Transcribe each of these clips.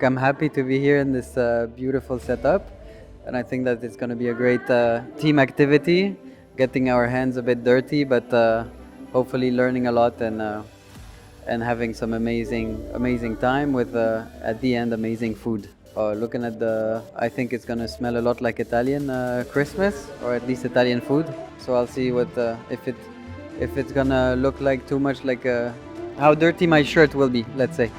I'm happy to be here in this beautiful setup, and I think that it's going to be a great team activity, getting our hands a bit dirty, but hopefully learning a lot and having some amazing time with at the end amazing food. Looking at I think it's gonna smell a lot like Italian Christmas, or at least Italian food. So I'll see what if it's gonna look like too much like how dirty my shirt will be, let's say.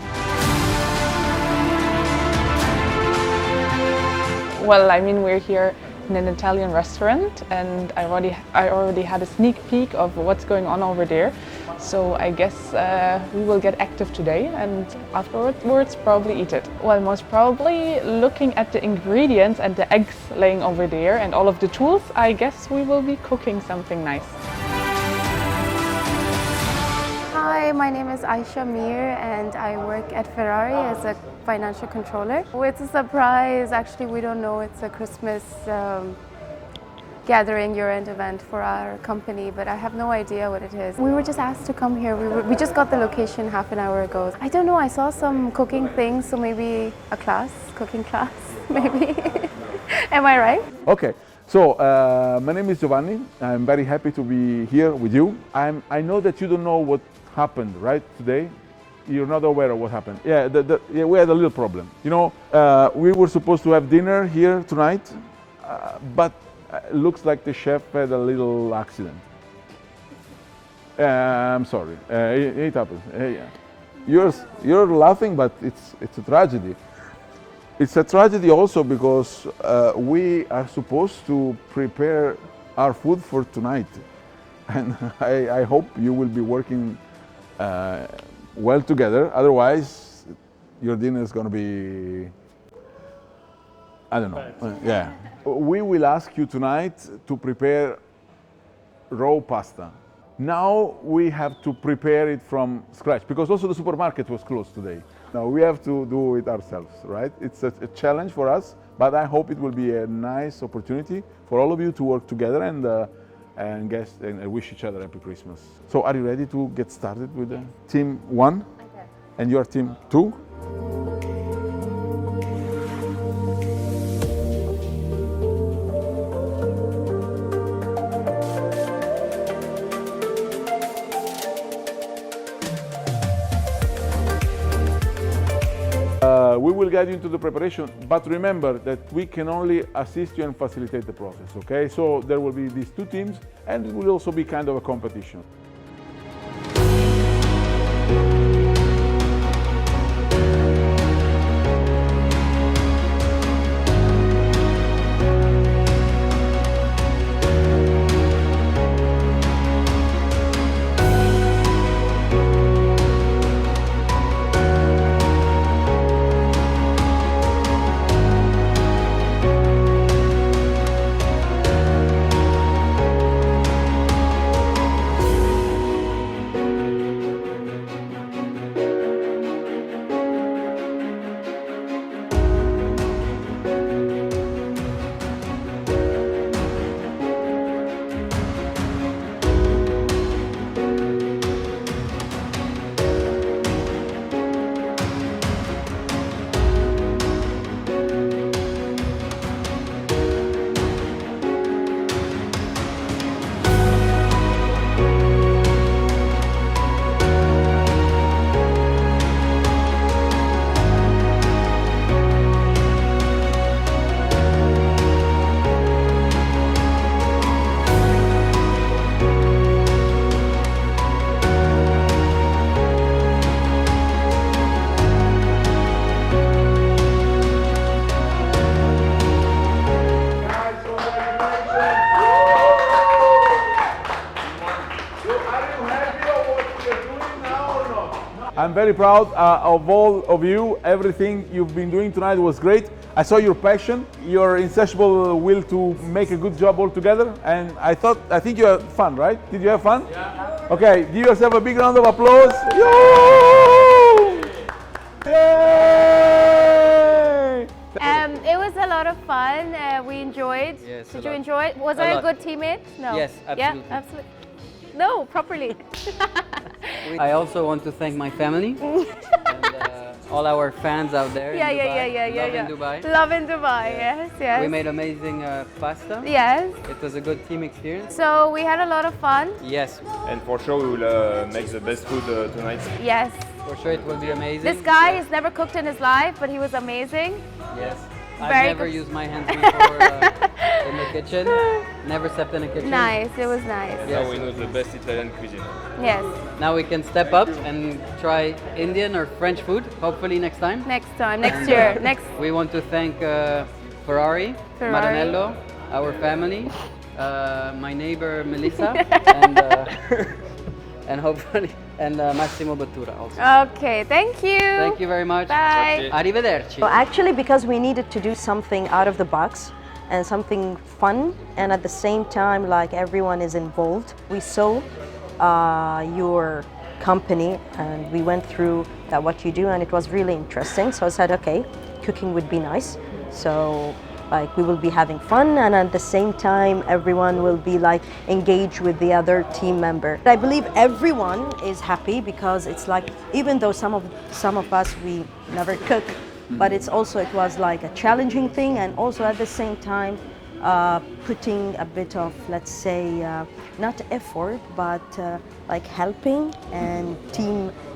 Well, I mean, we're here in an Italian restaurant, and I already had a sneak peek of what's going on over there. So I guess we will get active today, and afterwards probably eat it. Well, most probably looking at the ingredients and the eggs laying over there and all of the tools, I guess we will be cooking something nice. Hi, my name is Aisha Mir and I work at Ferrari as a financial controller. It's a surprise. Actually, we don't know. It's a Christmas gathering year-end event for our company, but I have no idea what it is. We were just asked to come here. We just got the location half an hour ago. I don't know. I saw some cooking things, so maybe a class, cooking class, maybe. Am I right? Okay. So, my name is Giovanni. I'm very happy to be here with you. I know that you don't know what happened, right, today? You're not aware of what happened. Yeah, we had a little problem. You know, we were supposed to have dinner here tonight, but it looks like the chef had a little accident. I'm sorry, it happened. Yeah. You're laughing, but it's a tragedy. It's a tragedy also because we are supposed to prepare our food for tonight. And I hope you will be working well together. Otherwise, your dinner is going to be, I don't know. Yeah. We will ask you tonight to prepare raw pasta. Now we have to prepare it from scratch because also the supermarket was closed today. Now we have to do it ourselves, right? It's a challenge for us, but I hope it will be a nice opportunity for all of you to work together and wish each other Happy Christmas. So are you ready to get started with team 1? Okay. And your team 2? We will guide you into the preparation, but remember that we can only assist you and facilitate the process, okay? So there will be these two teams, and it will also be kind of a competition. I'm very proud of all of you. Everything you've been doing tonight was great. I saw your passion, your insatiable will to make a good job all together, and I think you had fun, right? Did you have fun? Yeah. Okay, give yourself a big round of applause. Yay! It was a lot of fun. We enjoyed. Yes, Did you enjoy it? Was I a good teammate? No. Yes, absolutely. Yeah, absolutely. No, properly. I also want to thank my family. And all our fans out there. Yeah, in yeah, Dubai. yeah, yeah, yeah, Love yeah. in Dubai. Love in Dubai, yes, yes. We made amazing pasta. Yes. It was a good team experience. So we had a lot of fun. Yes, And for sure, we will make the best food tonight. Yes. for sure it will be amazing. This guy has never cooked in his life, but he was amazing. Yes. Very I've never good. used my hands before in the kitchen. Never stepped in a kitchen. Nice, it was nice. And now we know the best Italian cuisine. Yes. Now we can step up and try Indian or French food, hopefully next time. Next time, next And, year, next. We want to thank Ferrari, Ferrari. Maranello, our family, my neighbor Melissa, and hopefully, and Massimo Bottura also. Okay, thank you. Thank you very much. Bye. Arrivederci. Well, actually, because we needed to do something out of the box and something fun, and at the same time, like everyone is involved. We saw your company and we went through that what you do, and it was really interesting. So I said, okay, cooking would be nice. So like we will be having fun, and at the same time everyone will be like engaged with the other team member. I believe everyone is happy because it's like, even though some of us we never cook, but it was like a challenging thing, and also at the same time putting a bit of, let's say, not effort, but like helping and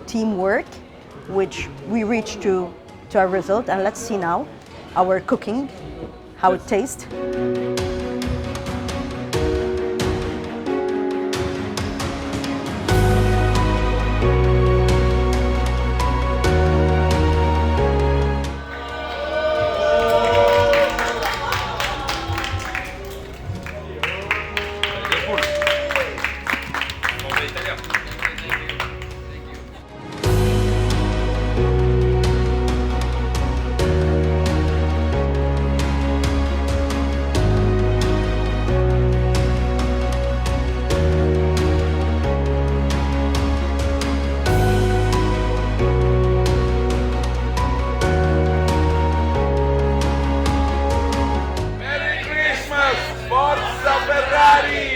teamwork, which we reached to a result. And let's see now our cooking, how it tastes. Merry Christmas! Forza Ferrari!